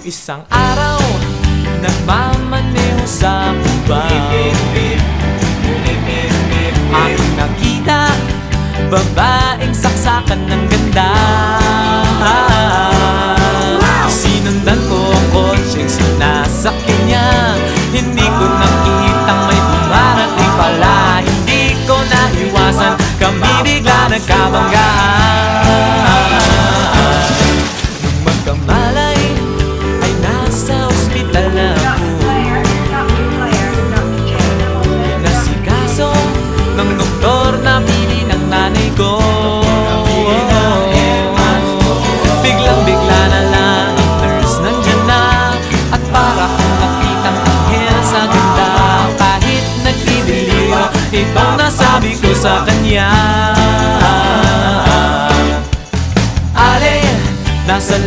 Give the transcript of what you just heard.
Isang araw, nagmamaneho sa Cubao, aking nakita, babaeng saksakan ng ganda. Sinundan ko ang kotseng sinasakyan niya, hindi ko nakitang may dumarating pala. Hindi ko naiwasan, kami bigla nagkabanggaan. Nung magkamalay, ay nasa ospital na ako. Nasikaso ng doktor na pili ng nanay ko. Biglang-bigla na lang ang nurse nandyan na, at para kong nakitang anghel sa ganda. Kahit nagdidiliro, itong nasabi ko sa kanya. Ale, nasa